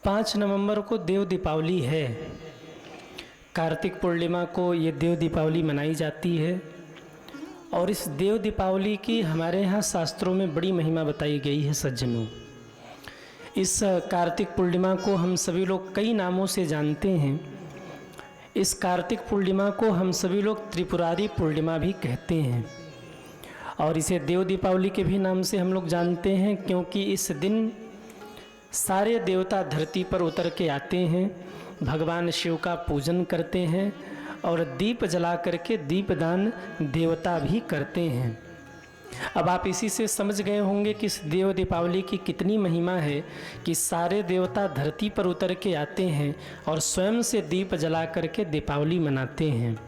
5 नवंबर को देव दीपावली है। कार्तिक पूर्णिमा को ये देव दीपावली मनाई जाती है और इस देव दीपावली की हमारे यहाँ शास्त्रों में बड़ी महिमा बताई गई है सज्जनों। इस कार्तिक पूर्णिमा को हम सभी लोग कई नामों से जानते हैं। इस कार्तिक पूर्णिमा को हम सभी लोग त्रिपुरारी पूर्णिमा भी कहते हैं और इसे देव दीपावली के भी नाम से हम लोग जानते हैं, क्योंकि इस दिन सारे देवता धरती पर उतर के आते हैं, भगवान शिव का पूजन करते हैं और दीप जला करके दीपदान देवता भी करते हैं। अब आप इसी से समझ गए होंगे कि इस देव दीपावली की कितनी महिमा है कि सारे देवता धरती पर उतर के आते हैं और स्वयं से दीप जला करके दीपावली मनाते हैं।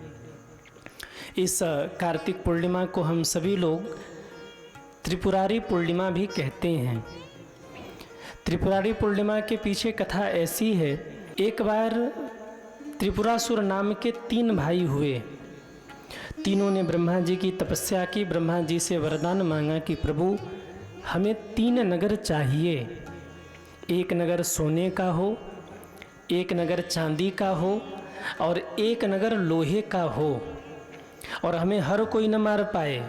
इस कार्तिक पूर्णिमा को हम सभी लोग त्रिपुरारी पूर्णिमा भी कहते हैं। त्रिपुरारी पूर्णिमा के पीछे कथा ऐसी है, एक बार त्रिपुरासुर नाम के 3 भाई हुए। तीनों ने ब्रह्मा जी की तपस्या की, ब्रह्मा जी से वरदान मांगा कि प्रभु हमें 3 नगर चाहिए, एक नगर सोने का हो, एक नगर चांदी का हो और एक नगर लोहे का हो, और हमें हर कोई न मार पाए।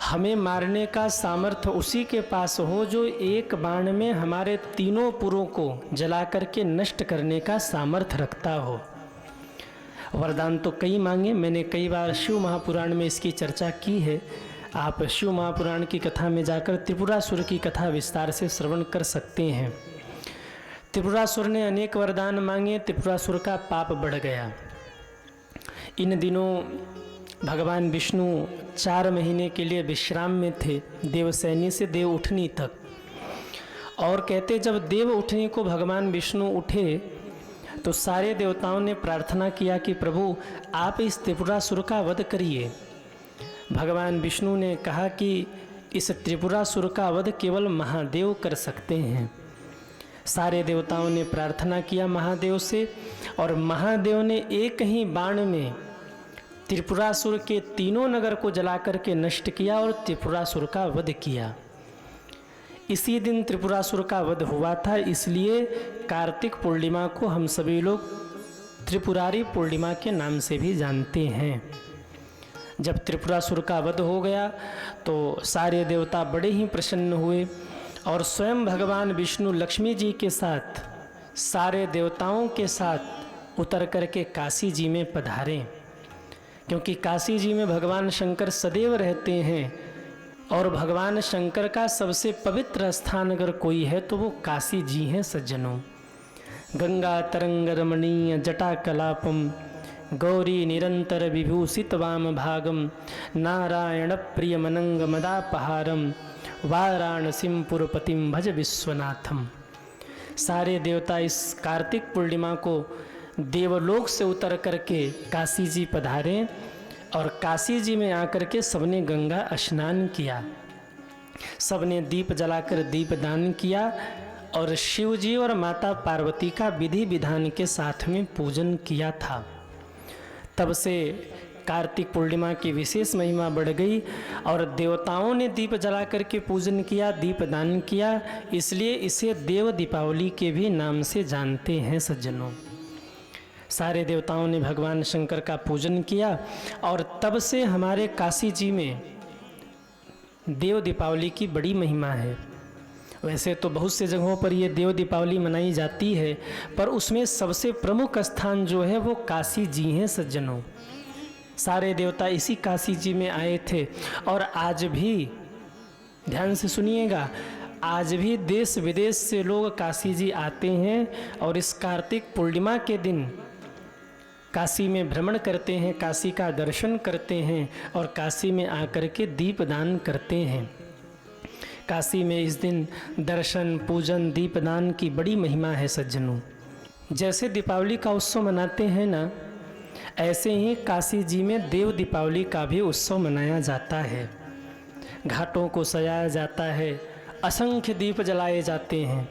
हमें मारने का सामर्थ्य उसी के पास हो जो एक बाण में हमारे तीनों पुरों को जला करके नष्ट करने का सामर्थ्य रखता हो। वरदान तो कई मांगे, मैंने कई बार शिव महापुराण में इसकी चर्चा की है। आप शिव महापुराण की कथा में जाकर त्रिपुरासुर की कथा विस्तार से श्रवण कर सकते हैं। त्रिपुरासुर ने अनेक वरदान मांगे, त्रिपुरासुर का पाप बढ़ गया। इन दिनों भगवान विष्णु 4 महीने के लिए विश्राम में थे, देवसैनी से देव उठनी तक। और कहते जब देव उठनी को भगवान विष्णु उठे तो सारे देवताओं ने प्रार्थना किया कि प्रभु आप इस त्रिपुरासुर का वध करिए। भगवान विष्णु ने कहा कि इस त्रिपुरासुर का वध केवल महादेव कर सकते हैं। सारे देवताओं ने प्रार्थना किया महादेव से और महादेव ने एक ही बाण में त्रिपुरासुर के 3 नगर को जला करके नष्ट किया और त्रिपुरासुर का वध किया। इसी दिन त्रिपुरासुर का वध हुआ था, इसलिए कार्तिक पूर्णिमा को हम सभी लोग त्रिपुरारी पूर्णिमा के नाम से भी जानते हैं। जब त्रिपुरासुर का वध हो गया तो सारे देवता बड़े ही प्रसन्न हुए और स्वयं भगवान विष्णु लक्ष्मी जी के साथ सारे देवताओं के साथ उतर करके काशी जी में पधारे, क्योंकि काशी जी में भगवान शंकर सदैव रहते हैं और भगवान शंकर का सबसे पवित्र स्थान अगर कोई है तो वो काशी जी हैं सज्जनों। गंगा तरंग रमणीय जटा कलापम गौरी निरंतर विभूषित वाम भागम नारायण प्रिय मनंग मदापहारम वाराणसीम पुरपतिम भज विश्वनाथम। सारे देवता इस कार्तिक पूर्णिमा को देवलोक से उतर करके काशी जी पधारे और काशी जी में आकर के सबने गंगा स्नान किया, सबने दीप जलाकर दीपदान किया और शिव जी और माता पार्वती का विधि विधान के साथ में पूजन किया था। तब से कार्तिक पूर्णिमा की विशेष महिमा बढ़ गई और देवताओं ने दीप जला करके पूजन किया, दीपदान किया, इसलिए इसे देव दीपावली के भी नाम से जानते हैं सज्जनों। सारे देवताओं ने भगवान शंकर का पूजन किया और तब से हमारे काशी जी में देव दीपावली की बड़ी महिमा है। वैसे तो बहुत से जगहों पर ये देव दीपावली मनाई जाती है, पर उसमें सबसे प्रमुख स्थान जो है वो काशी जी हैं सज्जनों। सारे देवता इसी काशी जी में आए थे और आज भी ध्यान से सुनिएगा, आज भी देश विदेश से लोग काशी जी आते हैं और इस कार्तिक पूर्णिमा के दिन काशी में भ्रमण करते हैं, काशी का दर्शन करते हैं और काशी में आकर के दीपदान करते हैं। काशी में इस दिन दर्शन पूजन दीपदान की बड़ी महिमा है सज्जनों। जैसे दीपावली का उत्सव मनाते हैं ना, ऐसे ही काशी जी में देव दीपावली का भी उत्सव मनाया जाता है। घाटों को सजाया जाता है, असंख्य दीप जलाए जाते हैं,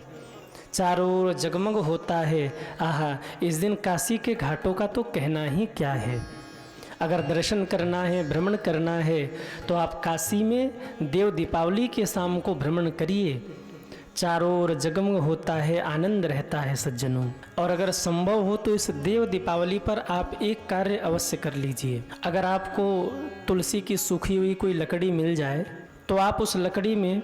चारों ओर जगमग होता है। आहा, इस दिन काशी के घाटों का तो कहना ही क्या है। अगर दर्शन करना है, भ्रमण करना है तो आप काशी में देव दीपावली के शाम को भ्रमण करिए। चारों ओर जगमग होता है, आनंद रहता है सज्जनों। और अगर संभव हो तो इस देव दीपावली पर आप एक कार्य अवश्य कर लीजिए। अगर आपको तुलसी की सूखी हुई कोई लकड़ी मिल जाए तो आप उस लकड़ी में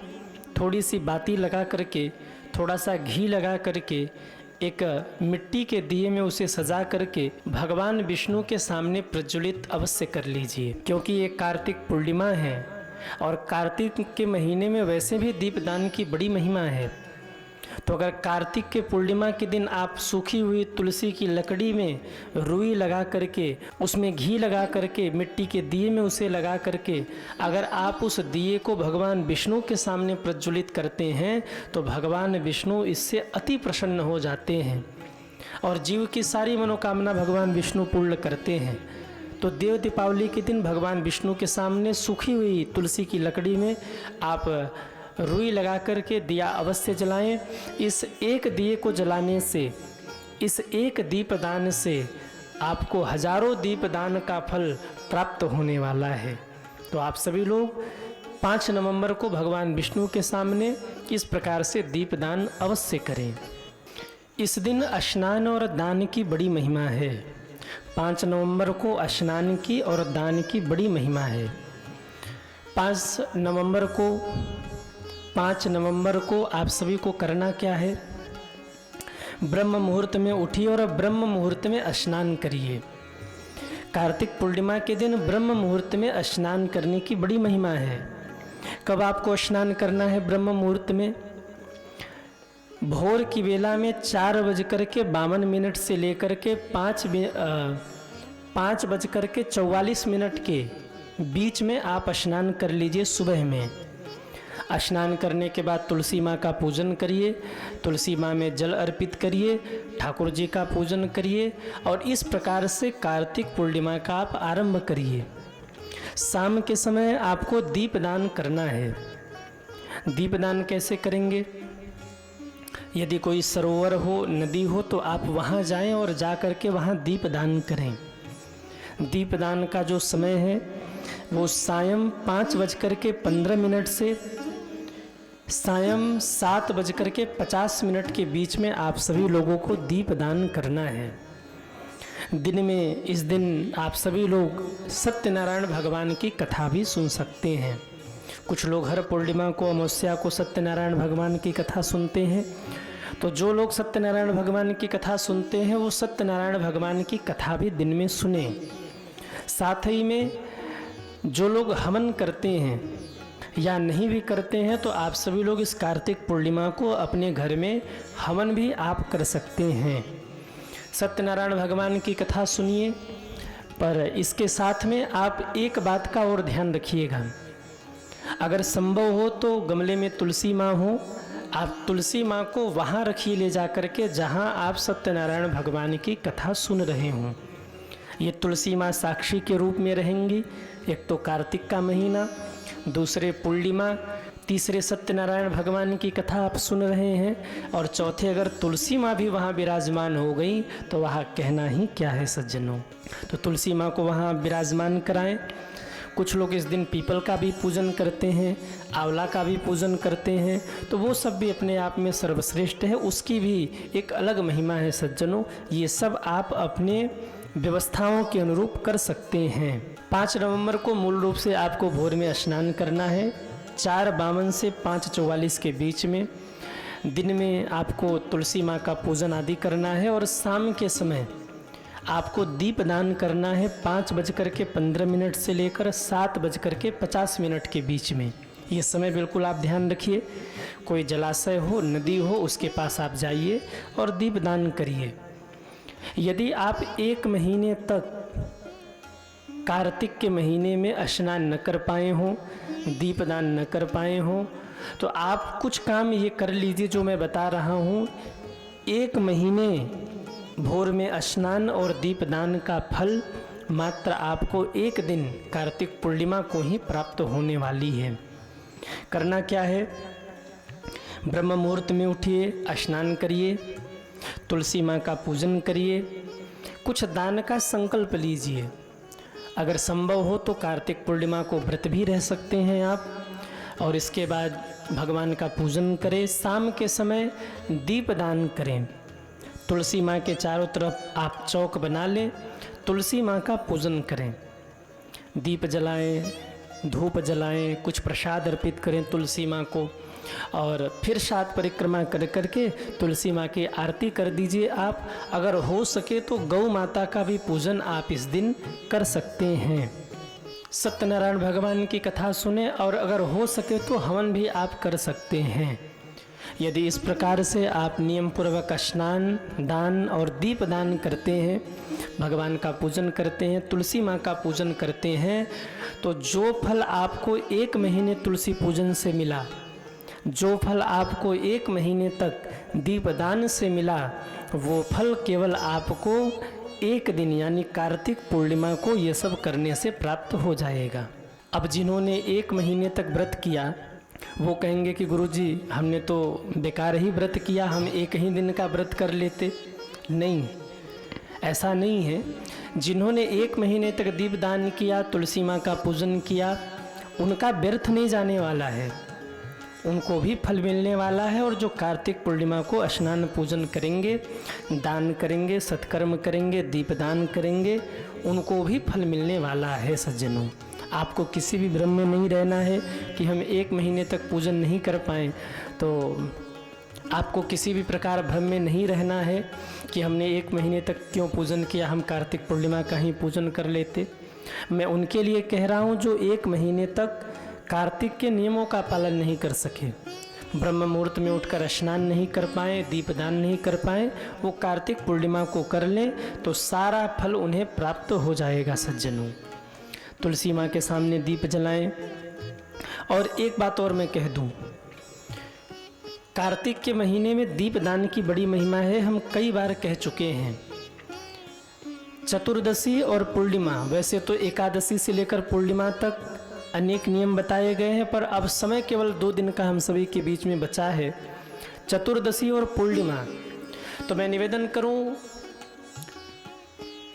थोड़ी सी बाती लगा करके, थोड़ा सा घी लगा करके, एक मिट्टी के दिए में उसे सजा करके भगवान विष्णु के सामने प्रज्वलित अवश्य कर लीजिए। क्योंकि ये कार्तिक पूर्णिमा है और कार्तिक के महीने में वैसे भी दीपदान की बड़ी महिमा है। तो अगर कार्तिक के पूर्णिमा के दिन आप सूखी हुई तुलसी की लकड़ी में रुई लगा करके, उसमें घी लगा करके, मिट्टी के दिए में उसे लगा करके अगर आप उस दिए को भगवान विष्णु के सामने प्रज्वलित करते हैं तो भगवान विष्णु इससे अति प्रसन्न हो जाते हैं और जीव की सारी मनोकामना भगवान विष्णु पूर्ण करते हैं। तो देव दीपावली के दिन भगवान विष्णु के सामने सूखी हुई तुलसी की लकड़ी में आप रुई लगा करके दिया अवश्य जलाएं। इस एक दिए को जलाने से, इस एक दीपदान से आपको हजारों दीपदान का फल प्राप्त होने वाला है। तो आप सभी लोग 5 नवंबर को भगवान विष्णु के सामने इस प्रकार से दीपदान अवश्य करें। इस दिन स्नान और दान की बड़ी महिमा है। 5 नवंबर को स्नान की और दान की बड़ी महिमा है। 5 नवंबर को आप सभी को करना क्या है? ब्रह्म मुहूर्त में उठिए और ब्रह्म मुहूर्त में स्नान करिए। कार्तिक पूर्णिमा के दिन ब्रह्म मुहूर्त में स्नान करने की बड़ी महिमा है। कब आपको स्नान करना है ब्रह्म मुहूर्त में? भोर की बेला में 4:52 से लेकर के 5:44 के बीच में आप स्नान कर लीजिए। सुबह में स्नान करने के बाद तुलसी माँ का पूजन करिए, तुलसी माँ में जल अर्पित करिए, ठाकुर जी का पूजन करिए और इस प्रकार से कार्तिक पूर्णिमा का आप आरंभ करिए। शाम के समय आपको दीपदान करना है। दीपदान कैसे करेंगे? यदि कोई सरोवर हो, नदी हो तो आप वहाँ जाएं और जा कर के वहाँ दीपदान करें। दीपदान का जो समय है वो सायं 5:15 से सायं 7:50 के बीच में आप सभी लोगों को दीपदान करना है। दिन में इस दिन आप सभी लोग सत्यनारायण भगवान की कथा भी सुन सकते हैं। कुछ लोग हर पूर्णिमा को, अमावस्या को सत्यनारायण भगवान की कथा सुनते हैं। तो जो लोग सत्यनारायण भगवान की कथा सुनते हैं वो सत्यनारायण भगवान की कथा भी दिन में सुने। साथ ही में जो लोग हवन करते हैं या नहीं भी करते हैं तो आप सभी लोग इस कार्तिक पूर्णिमा को अपने घर में हवन भी आप कर सकते हैं। सत्यनारायण भगवान की कथा सुनिए, पर इसके साथ में आप एक बात का और ध्यान रखिएगा। अगर संभव हो तो गमले में तुलसी माँ हो, आप तुलसी माँ को वहाँ रखिए ले जा कर के जहाँ आप सत्यनारायण भगवान की कथा सुन रहे हों। ये तुलसी माँ साक्षी के रूप में रहेंगी। एक तो कार्तिक का महीना, दूसरे पूर्णिमा, तीसरे सत्यनारायण भगवान की कथा आप सुन रहे हैं और चौथे अगर तुलसी माँ भी वहाँ विराजमान हो गई तो वहाँ कहना ही क्या है सज्जनों। तो तुलसी माँ को वहाँ विराजमान कराएं। कुछ लोग इस दिन पीपल का भी पूजन करते हैं, आंवला का भी पूजन करते हैं, तो वो सब भी अपने आप में सर्वश्रेष्ठ है, उसकी भी एक अलग महिमा है सज्जनों। ये सब आप अपने व्यवस्थाओं के अनुरूप कर सकते हैं। 5 नवंबर को मूल रूप से आपको भोर में स्नान करना है 4:52 से 5:44 के बीच में। दिन में आपको तुलसी माँ का पूजन आदि करना है और शाम के समय आपको दीपदान करना है 5:15 से लेकर 7:50 के बीच में। ये समय बिल्कुल आप ध्यान रखिए। कोई जलाशय हो, नदी हो, उसके पास आप जाइए और दीपदान करिए। यदि आप 1 महीने तक कार्तिक के महीने में स्नान न कर पाए हों, दीपदान न कर पाए हों, तो आप कुछ काम ये कर लीजिए जो मैं बता रहा हूँ। 1 महीने भोर में स्नान और दीपदान का फल मात्र आपको 1 दिन कार्तिक पूर्णिमा को ही प्राप्त होने वाली है। करना क्या है? ब्रह्म मुहूर्त में उठिए, स्नान करिए, तुलसी माँ का पूजन करिए, कुछ दान का संकल्प लीजिए। अगर संभव हो तो कार्तिक पूर्णिमा को व्रत भी रह सकते हैं आप। और इसके बाद भगवान का पूजन करें। शाम के समय दीपदान करें। तुलसी माँ के चारों तरफ आप चौक बना लें, तुलसी माँ का पूजन करें, दीप जलाएं, धूप जलाएं, कुछ प्रसाद अर्पित करें तुलसी माँ को, और फिर 7 परिक्रमा कर करके तुलसी माँ की आरती कर दीजिए। आप अगर हो सके तो गौ माता का भी पूजन आप इस दिन कर सकते हैं। सत्यनारायण भगवान की कथा सुने, और अगर हो सके तो हवन भी आप कर सकते हैं। यदि इस प्रकार से आप नियम पूर्वक स्नान, दान और दीप दान करते हैं, भगवान का पूजन करते हैं, तुलसी माँ का पूजन करते हैं, तो जो फल आपको 1 महीने तुलसी पूजन से मिला, जो फल आपको 1 महीने तक दीपदान से मिला, वो फल केवल आपको 1 दिन यानी कार्तिक पूर्णिमा को ये सब करने से प्राप्त हो जाएगा। अब जिन्होंने 1 महीने तक व्रत किया वो कहेंगे कि गुरुजी हमने तो बेकार ही व्रत किया, हम 1 ही दिन का व्रत कर लेते। नहीं, ऐसा नहीं है। जिन्होंने 1 महीने तक दीपदान किया, तुलसी माँ का पूजन किया, उनका व्यर्थ नहीं जाने वाला है, उनको भी फल मिलने वाला है। और जो कार्तिक पूर्णिमा को स्नान पूजन करेंगे, दान करेंगे, सत्कर्म करेंगे, दीपदान करेंगे, उनको भी फल मिलने वाला है। सज्जनों, आपको किसी भी भ्रम में नहीं रहना है कि हम 1 महीने तक पूजन नहीं कर पाएँ, तो आपको किसी भी प्रकार भ्रम में नहीं रहना है कि हमने 1 महीने तक क्यों पूजन किया, हम कार्तिक पूर्णिमा का ही पूजन कर लेते। मैं उनके लिए कह रहा हूँ जो 1 महीने तक कार्तिक के नियमों का पालन नहीं कर सके, ब्रह्म मुहूर्त में उठकर स्नान नहीं कर पाए, दीपदान नहीं कर पाए, वो कार्तिक पूर्णिमा को कर लें तो सारा फल उन्हें प्राप्त हो जाएगा। सज्जनों, तुलसी माँ के सामने दीप जलाएं। और एक बात और मैं कह दूं, कार्तिक के महीने में दीपदान की बड़ी महिमा है। हम कई बार कह चुके हैं। चतुर्दशी और पूर्णिमा, वैसे तो एकादशी से लेकर पूर्णिमा तक अनेक नियम बताए गए हैं, पर अब समय केवल 2 दिन का हम सभी के बीच में बचा है, चतुर्दशी और पूर्णिमा। तो मैं निवेदन करूं,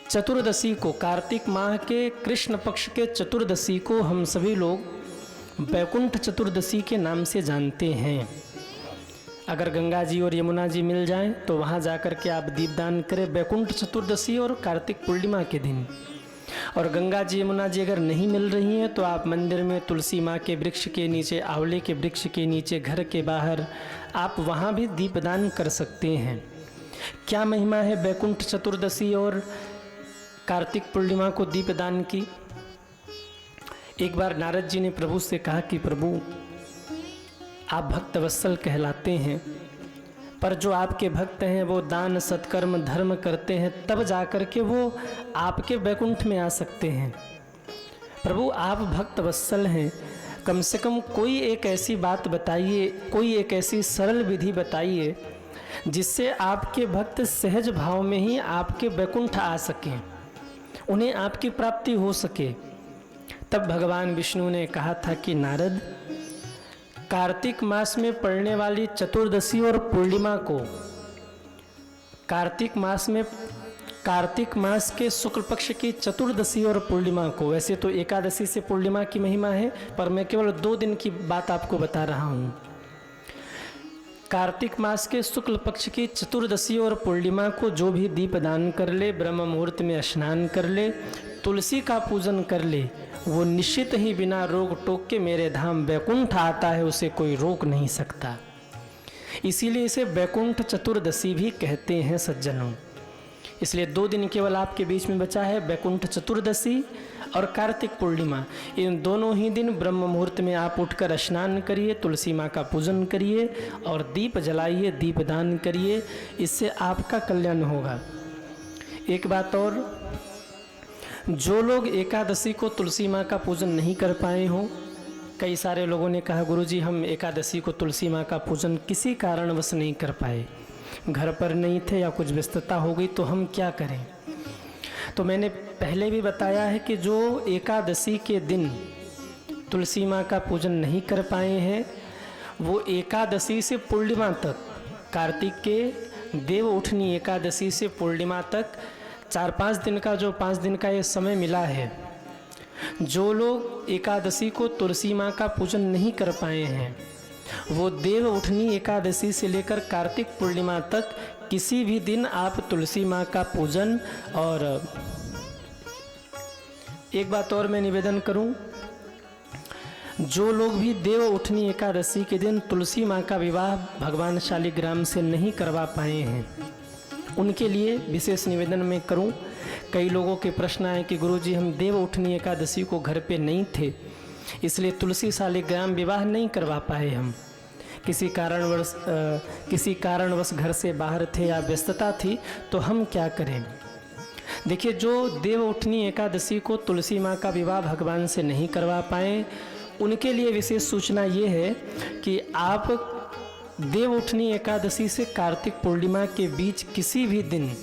चतुर्दशी को, कार्तिक माह के कृष्ण पक्ष के चतुर्दशी को हम सभी लोग बैकुंठ चतुर्दशी के नाम से जानते हैं। अगर गंगा जी और यमुना जी मिल जाएं तो वहां जाकर के आप दीपदान करें बैकुंठ चतुर्दशी और कार्तिक पूर्णिमा के दिन। और गंगा जी, यमुना जी अगर नहीं मिल रही हैं तो आप मंदिर में तुलसी माँ के वृक्ष के नीचे, आंवले के वृक्ष के नीचे, घर के बाहर, आप वहाँ भी दीपदान कर सकते हैं। क्या महिमा है बैकुंठ चतुर्दशी और कार्तिक पूर्णिमा को दीपदान की। एक बार नारद जी ने प्रभु से कहा कि प्रभु, आप भक्त वत्सल कहलाते हैं, पर जो आपके भक्त हैं वो दान, सत्कर्म, धर्म करते हैं, तब जाकर के वो आपके बैकुंठ में आ सकते हैं। प्रभु, आप भक्त वत्सल हैं, कम से कम कोई एक ऐसी बात बताइए, कोई एक ऐसी सरल विधि बताइए जिससे आपके भक्त सहज भाव में ही आपके बैकुंठ आ सकें, उन्हें आपकी प्राप्ति हो सके। तब भगवान विष्णु ने कहा था कि नारद, कार्तिक मास में पड़ने वाली चतुर्दशी और पूर्णिमा को, कार्तिक मास के शुक्ल पक्ष की चतुर्दशी और पूर्णिमा को, वैसे तो एकादशी से पूर्णिमा की महिमा है, पर मैं केवल 2 दिन की बात आपको बता रहा हूँ। कार्तिक मास के शुक्ल पक्ष की चतुर्दशी और पूर्णिमा को जो भी दीपदान कर ले, ब्रह्म मुहूर्त में स्नान कर ले, तुलसी का पूजन कर ले, वो निश्चित ही बिना रोक टोक के मेरे धाम बैकुंठ आता है, उसे कोई रोक नहीं सकता। इसीलिए इसे बैकुंठ चतुर्दशी भी कहते हैं सज्जनों। इसलिए 2 दिन केवल आपके बीच में बचा है, बैकुंठ चतुर्दशी और कार्तिक पूर्णिमा। इन दोनों ही दिन ब्रह्म मुहूर्त में आप उठकर स्नान करिए, तुलसी माँ का पूजन करिए और दीप जलाइए, दीपदान करिए, इससे आपका कल्याण होगा। एक बात और, जो लोग एकादशी को तुलसी माँ का पूजन नहीं कर पाए हों, कई सारे लोगों ने कहा गुरुजी हम एकादशी को तुलसी माँ का पूजन किसी कारणवश नहीं कर पाए, घर पर नहीं थे या कुछ व्यस्तता हो गई, तो हम क्या करें। तो मैंने पहले भी बताया है कि जो एकादशी के दिन तुलसी माँ का पूजन नहीं कर पाए हैं, वो एकादशी से पूर्णिमा तक, कार्तिक के देव उठनी एकादशी से पूर्णिमा तक 4-5 दिन का, जो 5 दिन का ये समय मिला है, जो लोग एकादशी को तुलसी माँ का पूजन नहीं कर पाए हैं, वो देव उठनी एकादशी से लेकर कार्तिक पूर्णिमा तक किसी भी दिन आप तुलसी माँ का पूजन। और एक बात और मैं निवेदन करूं, जो लोग भी देव उठनी एकादशी के दिन तुलसी माँ का विवाह भगवान शालिग्राम से नहीं करवा पाए हैं, उनके लिए विशेष निवेदन मैं करूं। कई लोगों के प्रश्न आए कि गुरुजी हम देव उठनी एकादशी को घर पे नहीं थे, इसलिए तुलसी शालिग्राम विवाह नहीं करवा पाए, हम किसी कारणवश घर से बाहर थे या व्यस्तता थी, तो हम क्या करें। देखिए, जो देव उठनी एकादशी को तुलसी माँ का विवाह भगवान से नहीं करवा पाए, उनके लिए विशेष सूचना ये है कि आप देव उठनी एकादशी से कार्तिक पूर्णिमा के बीच किसी भी दिन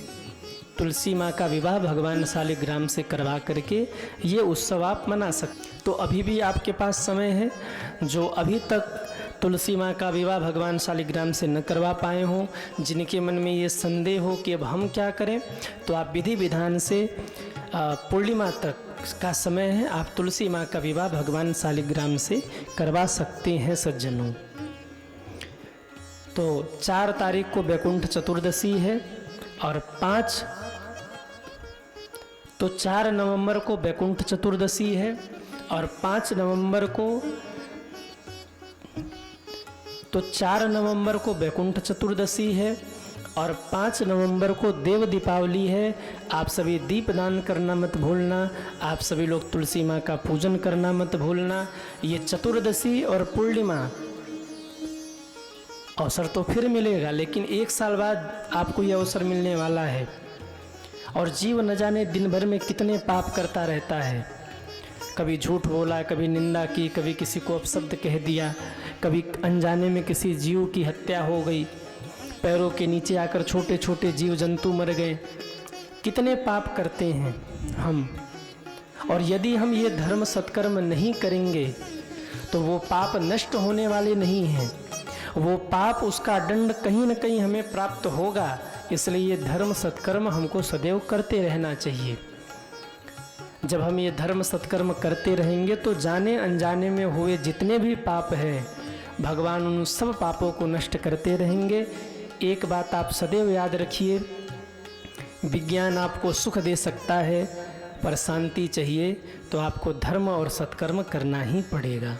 तुलसी माँ का विवाह भगवान शालिग्राम से करवा करके ये उत्सव आप मना सकते। तो अभी भी आपके पास समय है, जो अभी तक तुलसी माँ का विवाह भगवान शालिग्राम से न करवा पाए हों, जिनके मन में ये संदेह हो कि अब हम क्या करें, तो आप विधि विधान से पूर्णिमा तक का समय है, आप तुलसी माँ का विवाह भगवान शालिग्राम से करवा सकते हैं सज्जनों। तो 4 तारीख को वैकुंठ चतुर्दशी है और 4 नवंबर को वैकुंठ चतुर्दशी है और 4 नवंबर को वैकुंठ चतुर्दशी है और 5 नवंबर को देव दीपावली है। आप सभी दीपदान करना मत भूलना, आप सभी लोग तुलसी माँ का पूजन करना मत भूलना। ये चतुर्दशी और पूर्णिमा अवसर तो फिर मिलेगा, लेकिन 1 साल बाद आपको ये अवसर मिलने वाला है। और जीव न जाने दिन भर में कितने पाप करता रहता है, कभी झूठ बोला, कभी निंदा की, कभी किसी को अपशब्द कह दिया, कभी अनजाने में किसी जीव की हत्या हो गई, पैरों के नीचे आकर छोटे छोटे जीव जंतु मर गए। कितने पाप करते हैं हम, और यदि हम ये धर्म सत्कर्म नहीं करेंगे तो वो पाप नष्ट होने वाले नहीं हैं, वो पाप उसका दंड कहीं न कहीं हमें प्राप्त होगा। इसलिए ये धर्म सत्कर्म हमको सदैव करते रहना चाहिए। जब हम ये धर्म सत्कर्म करते रहेंगे तो जाने अनजाने में हुए जितने भी पाप हैं, भगवान उन सब पापों को नष्ट करते रहेंगे। एक बात आप सदैव याद रखिए, विज्ञान आपको सुख दे सकता है, पर शांति चाहिए तो आपको धर्म और सत्कर्म करना ही पड़ेगा।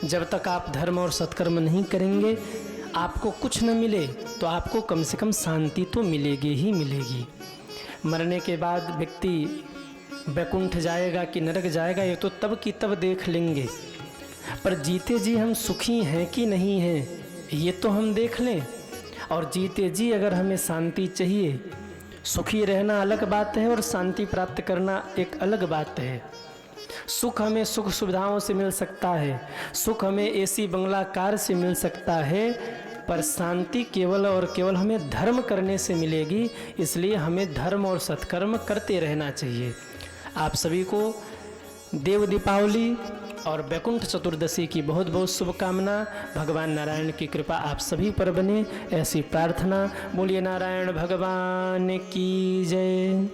जब तक आप धर्म और सत्कर्म नहीं करेंगे, आपको कुछ न मिले तो आपको कम से कम शांति तो मिलेगी ही मिलेगी। मरने के बाद व्यक्ति वैकुंठ जाएगा कि नरक जाएगा, ये तो तब की तब देख लेंगे, पर जीते जी हम सुखी हैं कि नहीं हैं ये तो हम देख लें। और जीते जी अगर हमें शांति चाहिए, सुखी रहना अलग बात है और शांति प्राप्त करना एक अलग बात है। सुख हमें सुख सुविधाओं से मिल सकता है, सुख हमें एसी बंगला कार से मिल सकता है, पर शांति केवल और केवल हमें धर्म करने से मिलेगी। इसलिए हमें धर्म और सत्कर्म करते रहना चाहिए। आप सभी को देव दीपावली और वैकुंठ चतुर्दशी की बहुत बहुत शुभकामना। भगवान नारायण की कृपा आप सभी पर बने, ऐसी प्रार्थना। बोलिए नारायण भगवान की जय।